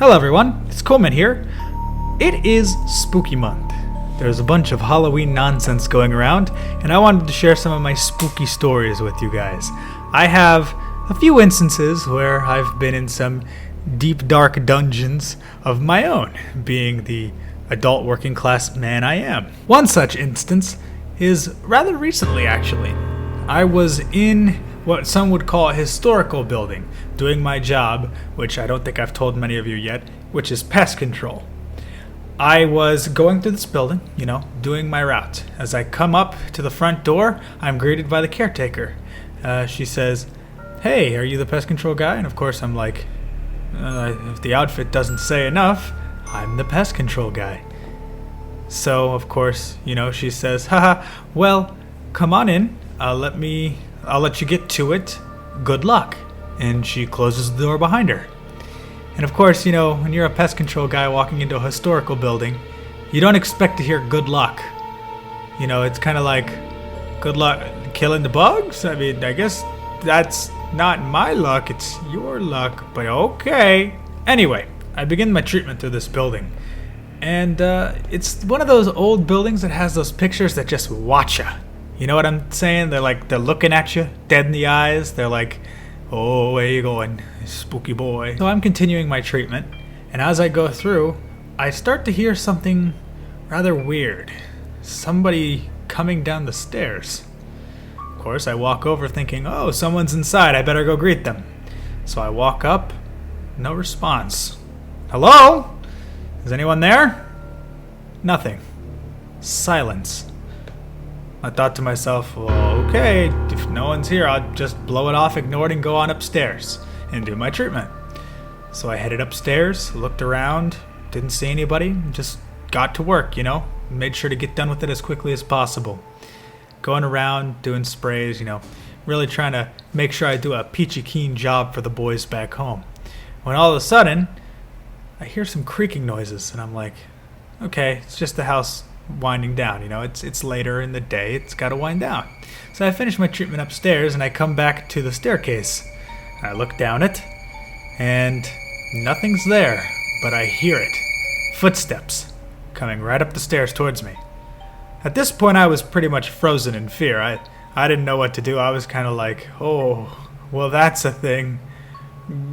Hello everyone, it's Coolman here. It is spooky month. There's a bunch of Halloween nonsense going around, and I wanted to share some of my spooky stories with you guys. I have a few instances where I've been in some deep dark dungeons of my own, being the adult working class man I am. One such instance is rather recently actually. I was in what some would call a historical building, doing my job, which I don't think I've told many of you yet, which is pest control. I was going through this building, doing my route. As I come up to the front door, I'm greeted by the caretaker. She says, "Hey, are you the pest control guy?" And of course I'm like, if the outfit doesn't say enough, I'm the pest control guy. So, of course, she says, "Haha, well, come on in. I'll let you get to it. Good luck." And she closes the door behind her. And of course, when you're a pest control guy walking into a historical building, you don't expect to hear good luck. It's kind of like, good luck killing the bugs? I mean, I guess that's not my luck, it's your luck, but okay. Anyway, I begin my treatment through this building. And it's one of those old buildings that has those pictures that just watch ya. You know what I'm saying? They're looking at you, dead in the eyes. They're like, "Oh, where you going, spooky boy?" So I'm continuing my treatment, and as I go through, I start to hear something rather weird. Somebody coming down the stairs. Of course, I walk over thinking, "Oh, someone's inside, I better go greet them." So I walk up, no response. "Hello? Is anyone there?" Nothing. Silence. I thought to myself, well, okay, if no one's here, I'll just blow it off, ignore it, and go on upstairs and do my treatment. So I headed upstairs, looked around, didn't see anybody, just got to work, made sure to get done with it as quickly as possible. Going around, doing sprays, really trying to make sure I do a peachy keen job for the boys back home. When all of a sudden, I hear some creaking noises, and I'm like, okay, it's just the house winding down. It's later in the day, it's got to wind down. So I finish my treatment upstairs and I come back to the staircase. I look down it and nothing's there, but I hear it. Footsteps coming right up the stairs towards me. At this point I was pretty much frozen in fear. I didn't know what to do. I was kind of like, oh, well, that's a thing.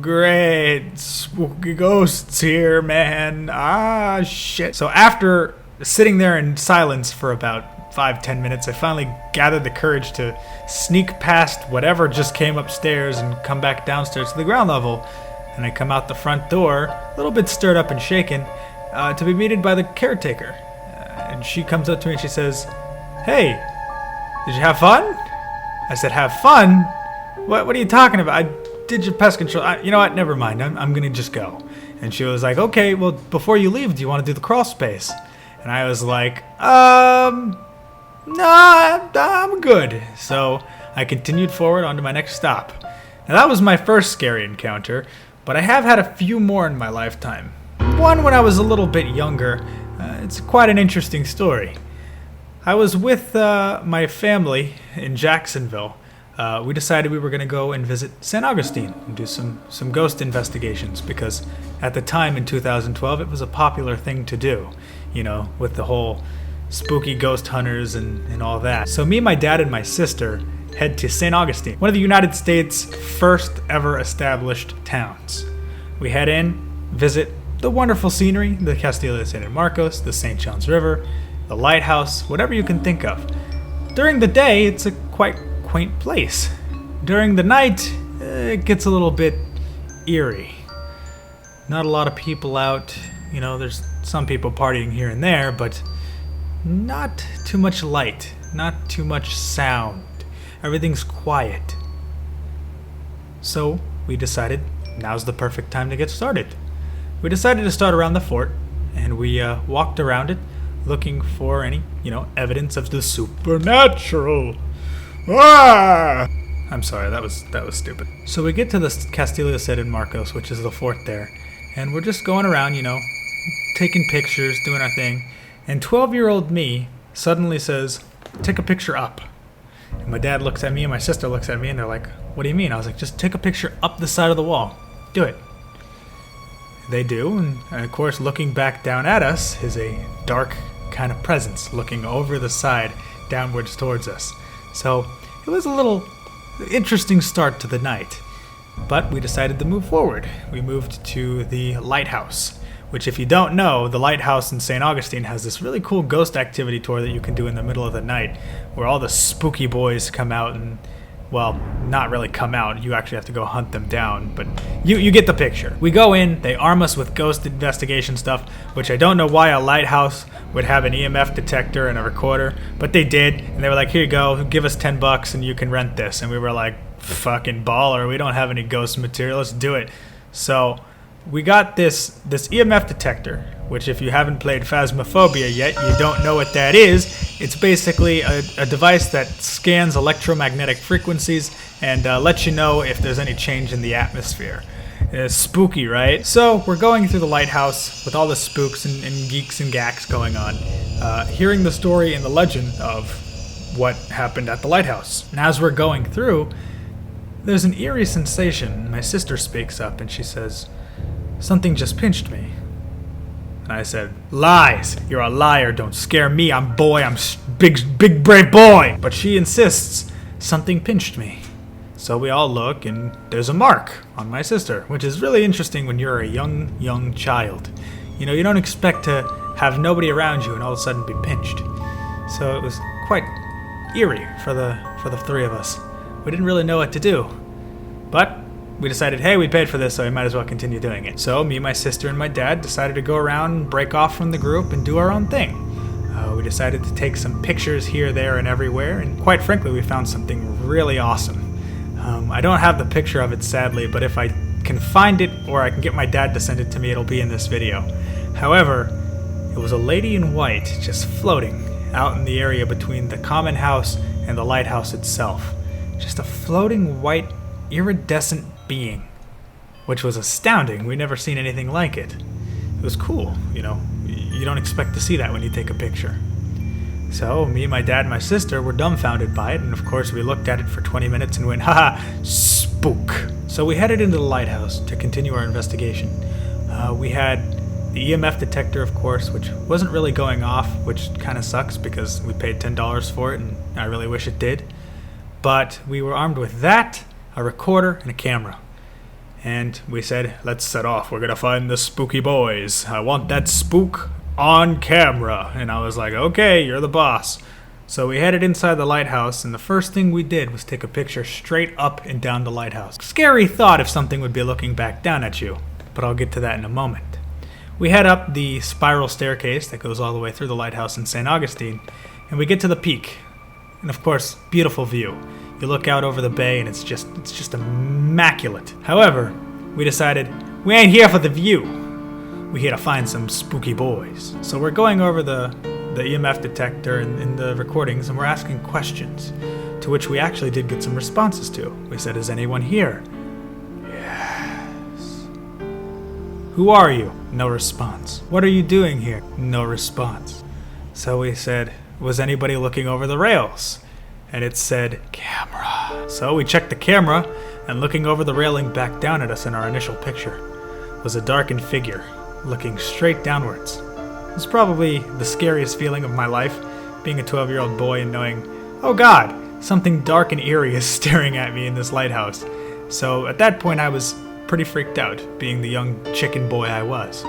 Great, spooky ghosts here, man. Ah, shit. So after sitting there in silence for about 5-10 minutes, I finally gathered the courage to sneak past whatever just came upstairs and come back downstairs to the ground level. And I come out the front door, a little bit stirred up and shaken, to be greeted by the caretaker. And she comes up to me and she says, "Hey, did you have fun?" I said, "Have fun? What are you talking about? I did your pest control. You know what? Never mind. I'm going to just go." And she was like, "Okay, well, before you leave, do you want to do the crawl space?" And I was like, no, I'm good. So I continued forward on to my next stop. Now that was my first scary encounter, but I have had a few more in my lifetime. One when I was a little bit younger. It's quite an interesting story. I was with my family in Jacksonville. We decided we were going to go and visit St. Augustine and do some ghost investigations because at the time in 2012 it was a popular thing to do, with the whole spooky ghost hunters and all that. So me, my dad, and my sister head to St. Augustine, one of the United States' first ever established towns. We head in, visit the wonderful scenery, the Castillo de San Marcos, the St. John's River, the lighthouse, whatever you can think of. During the day, it's a quite quaint place. During the night, it gets a little bit eerie. Not a lot of people out. There's some people partying here and there, but not too much light, not too much sound. Everything's quiet. So we decided now's the perfect time to get started. We decided to start around the fort, and we walked around it looking for any, evidence of the supernatural. Ah! I'm sorry, that was stupid. So we get to the Castillo de San Marcos, which is the fort there, and we're just going around, taking pictures, doing our thing, and 12-year-old me suddenly says, "Take a picture up." And my dad looks at me and my sister looks at me and they're like, "What do you mean?" I was like, "Just take a picture up the side of the wall. Do it." They do, and of course looking back down at us is a dark kind of presence looking over the side downwards towards us. So it was a little interesting start to the night, but we decided to move forward. We moved to the lighthouse, which, if you don't know, the lighthouse in St. Augustine has this really cool ghost activity tour that you can do in the middle of the night, where all the spooky boys come out and, well, not really come out. You actually have to go hunt them down, but you get the picture. We go in, they arm us with ghost investigation stuff, which I don't know why a lighthouse would have an EMF detector and a recorder, but they did, and they were like, here you go, give us $10 and you can rent this. And we were like, fucking baller, we don't have any ghost material, let's do it. So we got this EMF detector, which, if you haven't played Phasmophobia yet, you don't know what that is. It's basically a device that scans electromagnetic frequencies and lets you know if there's any change in the atmosphere. It's spooky, right? So we're going through the lighthouse with all the spooks and geeks and gacks going on, hearing the story and the legend of what happened at the lighthouse. And as we're going through, there's an eerie sensation. My sister speaks up and she says, "Something just pinched me." And I said, "Lies! You're a liar. Don't scare me. I'm big brave boy." But she insists, "Something pinched me." So we all look, and there's a mark on my sister, which is really interesting when you're a young child. You know, you don't expect to have nobody around you and all of a sudden be pinched. So it was quite eerie for the three of us. We didn't really know what to do. But we decided, hey, we paid for this, so we might as well continue doing it. So me, my sister, and my dad decided to go around and break off from the group and do our own thing. We decided to take some pictures here, there, and everywhere, and quite frankly, we found something really awesome. I don't have the picture of it, sadly, but if I can find it, or I can get my dad to send it to me, it'll be in this video. However, it was a lady in white just floating out in the area between the common house and the lighthouse itself. Just a floating white iridescent being, which was astounding. We'd never seen anything like it. It was cool, you know. You don't expect to see that when you take a picture. So me, my dad, and my sister were dumbfounded by it, and of course we looked at it for 20 minutes and went, haha, spook. So we headed into the lighthouse to continue our investigation. We had the EMF detector, of course, which wasn't really going off, which kind of sucks because we paid $10 for it, and I really wish it did. But we were armed with that, a recorder, and a camera. And we said, let's set off. We're going to find the spooky boys. I want that spook on camera. And I was like, okay, you're the boss. So we headed inside the lighthouse, and the first thing we did was take a picture straight up and down the lighthouse. Scary thought if something would be looking back down at you, but I'll get to that in a moment. We head up the spiral staircase that goes all the way through the lighthouse in St. Augustine, and we get to the peak. And of course, beautiful view. You look out over the bay and it's just immaculate. However, we decided we ain't here for the view. We're here to find some spooky boys. So we're going over the EMF detector and the recordings, and we're asking questions, to which we actually did get some responses to. We said, is anyone here? Yes. Who are you? No response. What are you doing here? No response. So we said, was anybody looking over the rails? And it said, camera. So we checked the camera, and looking over the railing back down at us in our initial picture was a darkened figure looking straight downwards. It was probably the scariest feeling of my life, being a 12-year-old boy and knowing, oh God, something dark and eerie is staring at me in this lighthouse. So at that point I was pretty freaked out, being the young chicken boy I was.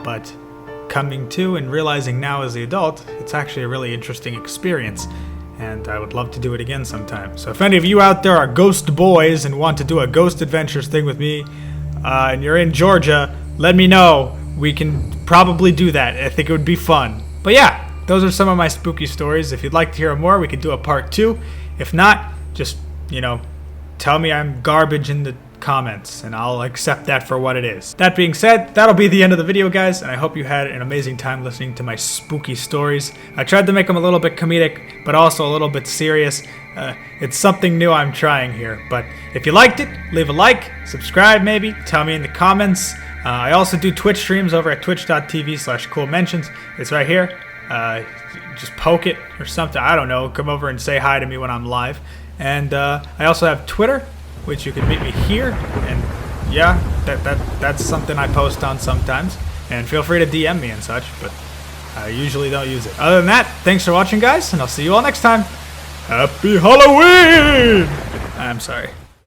But coming to and realizing now as the adult, it's actually a really interesting experience. And I would love to do it again sometime. So if any of you out there are ghost boys and want to do a ghost adventures thing with me, and you're in Georgia, let me know. We can probably do that. I think it would be fun. But yeah, those are some of my spooky stories. If you'd like to hear more, we could do a part 2. If not, just, tell me I'm garbage in the comments, and I'll accept that for what it is. That being said, that'll be the end of the video, guys, and I hope you had an amazing time listening to my spooky stories. I tried to make them a little bit comedic, but also a little bit serious. It's something new I'm trying here, but if you liked it, leave a like, subscribe maybe, tell me in the comments. I also do Twitch streams over at twitch.tv/Coolmentions. It's right here. Just poke it or something. I don't know. Come over and say hi to me when I'm live. And I also have Twitter, which you can meet me here, and yeah, that's something I post on sometimes. And feel free to DM me and such, but I usually don't use it. Other than that, thanks for watching, guys, and I'll see you all next time. Happy Halloween! I'm sorry.